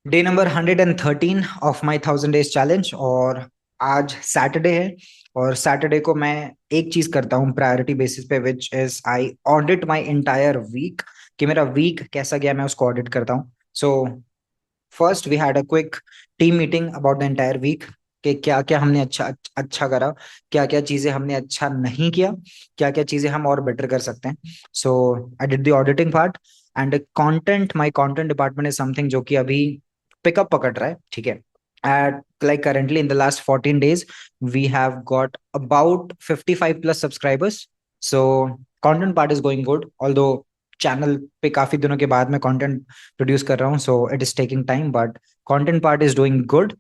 Day number 113 of my 1000 days challenge. और आज Saturday है। और सैटरडे को मैं एक चीज करता हूँ प्रायोरिटी बेसिस पे, which is I audit my entire week. कि मेरा वीक कैसा गया मैं उसको ऑडिट करता हूँ। So first we had a quick team meeting about the entire week, कि क्या क्या हमने अच्छा अच्छा करा, क्या क्या चीजें हमने अच्छा नहीं किया, क्या क्या चीजें हम और बेटर कर सकते हैं। So I did the auditing part. And content, my content department is something जो कि अभी पिकअप पकड़ रहा है, ठीक है। at like currently in the last 14 days we have got about 55 plus subscribers. So content part is going good, although channel पे काफी दिनों के बाद मैं कंटेंट प्रोड्यूस कर रहा हूँ, so it is taking time, but content part is doing good.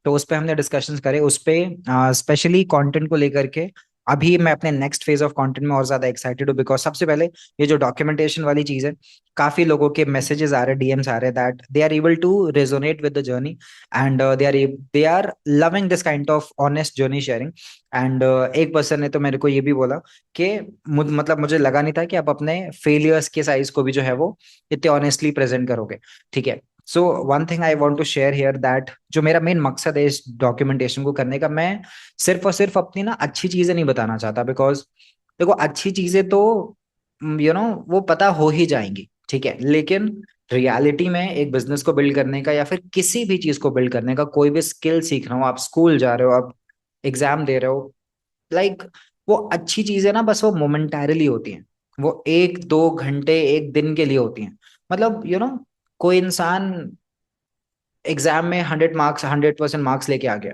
तो उस पे हमने डिस्कशंस करे, उस पे स्पेशली कंटेंट को लेकर के। अभी मैं अपने नेक्स्ट फेज ऑफ कंटेंट में और ज्यादा एक्साइटेड हूँ, बिकॉज सबसे पहले ये जो डॉक्यूमेंटेशन वाली चीज है, काफी लोगों के मैसेजेस आ रहे हैं, डीएम्स आ रहे हैं, that they are able to resonate with the journey and they are loving this kind of honest journey sharing. And एक पर्सन ने तो मेरे को ये भी बोला कि मतलब मुझे लगा नहीं था कि आप अपने फेलियर्स के साइज को भी जो है वो इतने ऑनेस्टली प्रेजेंट करोगे, ठीक है। So one thing I want to share here, that जो मेरा मेन मकसद है इस डॉक्यूमेंटेशन को करने का, मैं सिर्फ और सिर्फ अपनी ना अच्छी चीजें नहीं बताना चाहता, बिकॉज देखो अच्छी चीजें तो वो पता हो ही जाएंगी, ठीक है। लेकिन रियलिटी में एक बिजनेस को बिल्ड करने का या फिर किसी भी चीज को बिल्ड करने का, कोई भी स्किल सीख रहा हो, आप स्कूल जा रहे हो, आप एग्जाम दे रहे हो, लाइक वो अच्छी चीजें ना बस वो मोमेंटारिली होती हैं। वो 1-2 घंटे एक दिन के लिए होती हैं। मतलब कोई इंसान एग्जाम में 100 मार्क्स, 100% मार्क्स लेके आ गया,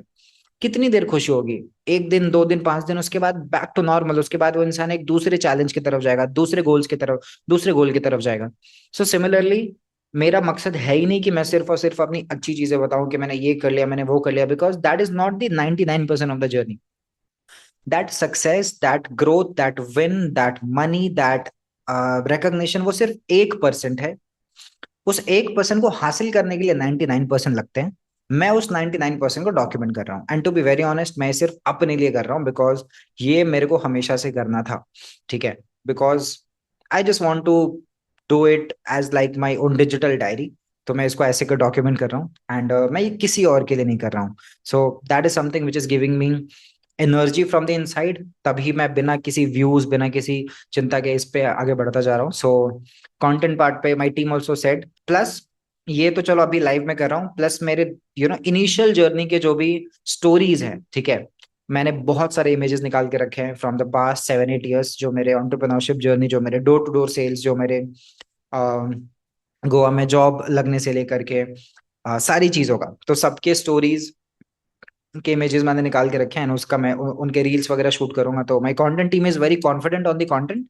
कितनी देर खुशी होगी? 1 दिन, 2 दिन, 5 दिन, उसके बाद बैक टू नॉर्मल। उसके बाद वो इंसान एक दूसरे चैलेंज की तरफ जाएगा, दूसरे गोल्स की तरफ, दूसरे गोल की तरफ जाएगा। सो सिमिलरली मेरा मकसद है ही नहीं कि मैं सिर्फ और सिर्फ अपनी अच्छी चीजें बताऊं कि मैंने ये कर लिया, मैंने वो कर लिया, because that is not the 99% of the journey. That success, that growth, that win, that money, that recognition, वो सिर्फ 1% है। उस 1% को हासिल करने के लिए 99% लगते हैं। मैं उस 99% को डॉक्यूमेंट कर रहा हूँ, and to be very honest मैं ये सिर्फ अपने लिए कर रहा हूँ, बिकॉज ये मेरे को हमेशा से करना था, ठीक है। Because I just want to do it as like my own digital diary. तो मैं इसको ऐसे कर डॉक्यूमेंट कर रहा हूँ, एंड मैं ये किसी और के लिए नहीं कर रहा हूँ। So that is something which is giving me energy from the inside. तभी मैं बिना किसी व्यूज, बिना किसी चिंता के इस पे आगे बढ़ता जा रहा हूँ। सो कंटेंट पार्ट पे my team also said, plus ये तो चलो अभी लाइव में कर रहा हूँ, प्लस मेरे इनिशियल जर्नी के जो भी स्टोरीज हैं, ठीक है। मैंने बहुत सारे इमेजेस निकाल के रखे हैं फ्रॉम द पास्ट 7-8 years, जो मेरे एंटरप्रेन्योरशिप जर्नी, जो मेरे डोर टू डोर सेल्स, जो मेरे गोवा में जॉब लगने से लेकर के सारी चीजों का, तो सबके स्टोरीज के इमेजेस मैंने निकाल के रखे हैं, and उसका मैं उनके रील्स वगैरह शूट करूंगा। तो my content team is very confident on the content.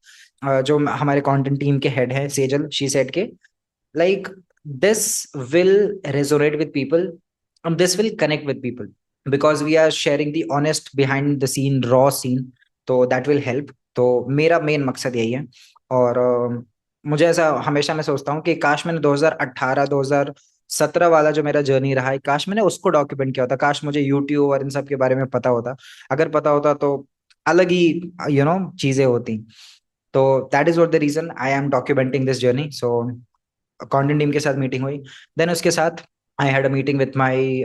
जो हमारे कंटेंट टीम के हेड है सेजल, शी सेड के like this will resonate with people and this will connect with people because we are sharing the honest behind the scene raw scene, तो that will help। तो मेरा main मकसद यही है। और मुझे ऐसा हमेशा मैं सोचता हूँ कि काश मैंने 2018 2017 वाला जो मेरा जर्नी रहा है, काश मैंने उसको डॉक्यूमेंट किया होता, काश मुझे यूट्यूब और इन सब के बारे में पता होता। अगर पता होता तो अलग ही चीजें होती। तो that is what the reason I am documenting this journey. So content team के साथ मीटिंग हुई, देन उसके साथ I had a meeting with my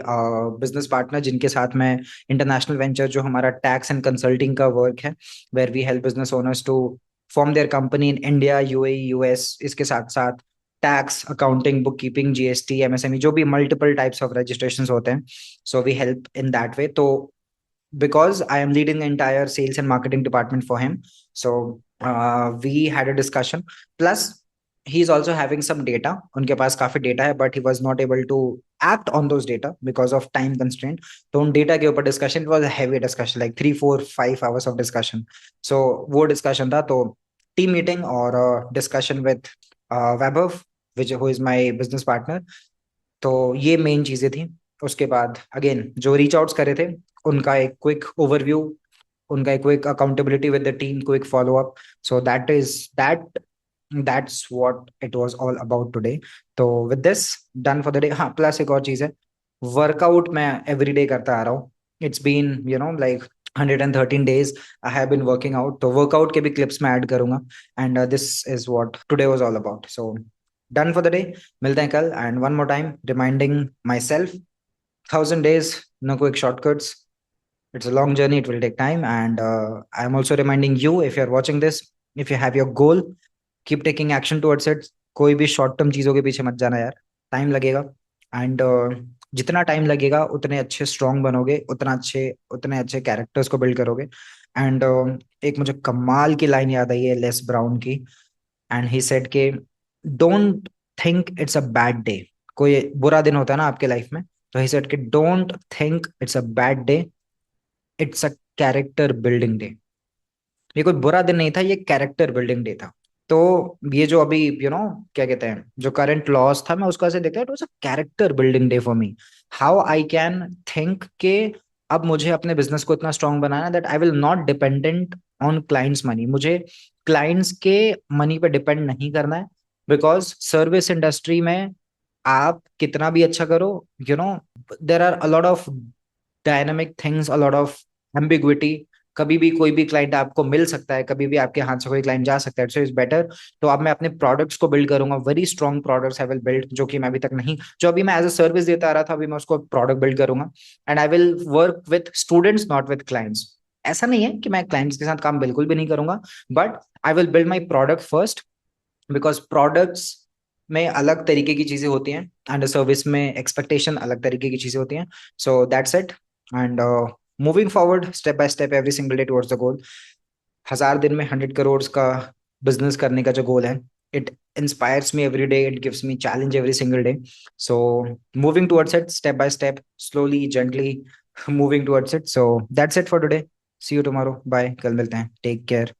business partner, जिनके साथ मैं इंटरनेशनल वेंचर, जो हमारा टैक्स एंड कंसल्टिंग का वर्क है, where we help business owners to form their company in India, UAE, US, इसके साथ साथ tax, accounting, book keeping, GST, MSME, जो भी मल्टीपल टाइप्स ऑफ रजिस्ट्रेशन होते हैं, so we help in that way. तो because I am leading the entire sales and marketing department for him. So we had a discussion. Plus, he is also having some data. उनके पास काफी data है, but he was not able to act on those data because of time constraint. तो उन data के ऊपर discussion, it was a heavy discussion, like 3-4-5 hours of discussion. So वो discussion था। तो team meeting और discussion with Vaibhav, which who is my business partner। तो ये मेन चीजें थी। उसके बाद अगेन जो रीच आउट्स करे थे, उनका एक क्विक ओवरव्यू, उनका एक quick accountability with the team, quick follow up. So that's what it was all about today. तो with this done for the day. हाँ, प्लस एक और चीज है, वर्कआउट मैं एवरी डे करता आ रहा हूँ। It's been like 113 days I have been working out. तो वर्कआउट के भी क्लिप्स मैं ऐड करूंगा, and this is what today was all about. So done for the day. मिलते हैं कल। And one more time reminding myself, 1000 days, no quick shortcuts. It's a long journey, it will take time. And I'm also reminding you, if you're watching this, if you have your goal, keep taking action towards it. कोई भी short term चीजों के पीछे मत जाना यार, time लगेगा। And जितना टाइम लगेगा उतने अच्छे स्ट्रांग बनोगे, उतने अच्छे कैरेक्टर्स को बिल्ड करोगे। एंड एक मुझे कमाल की लाइन याद आई है लेस ब्राउन की। एंड ही सेड के don't think it's a bad day. कोई बुरा दिन होता है ना आपके लाइफ में, तो ही सेड के don't think it's a bad day, it's a character building day. ये कोई बुरा दिन नहीं था, ये कैरेक्टर बिल्डिंग डे था। तो ये जो अभी क्या कहते हैं, जो करंट लॉस था, मैं उसको ऐसे देखता, it was a character building day for me. How I can think के अब मुझे अपने बिजनेस को इतना strong banana that I will not dependent on clients money. मुझे क्लाइंट्स के मनी पे डिपेंड नहीं करना है। बिकॉज सर्विस इंडस्ट्री में आप कितना भी अच्छा करो, there are a lot of dynamic things, a lot of ambiguity. कभी भी कोई भी क्लाइंट आपको मिल सकता है, कभी भी आपके हाथ से कोई क्लाइंट जा सकता है, सो इज बेटर। तो अब मैं अपने प्रोडक्ट्स को बिल्ड करूंगा, very strong products I will build, जो कि मैं अभी तक नहीं, जो अभी मैं एज अ सर्विस देता आ रहा था, अभी मैं उसको प्रोडक्ट बिल्ड करूंगा। And I will work with students, not with clients. ऐसा नहीं है कि मैं क्लाइंट्स के साथ काम बिल्कुल भी नहीं करूंगा, but I will build my product first. Because products में अलग तरीके की चीजें होती हैं, एंड सर्विस में एक्सपेक्टेशन अलग तरीके की चीजें होती हैं। सो that's it. And moving forward step by step every single day towards the goal. 1000 दिन में 100 करोड़ का बिजनेस करने का जो गोल है, it inspires me every day, it gives me challenge every single day. So moving towards it step by step, slowly gently moving towards it. So that's it for today. See you tomorrow, bye, कल मिलते हैं, take care.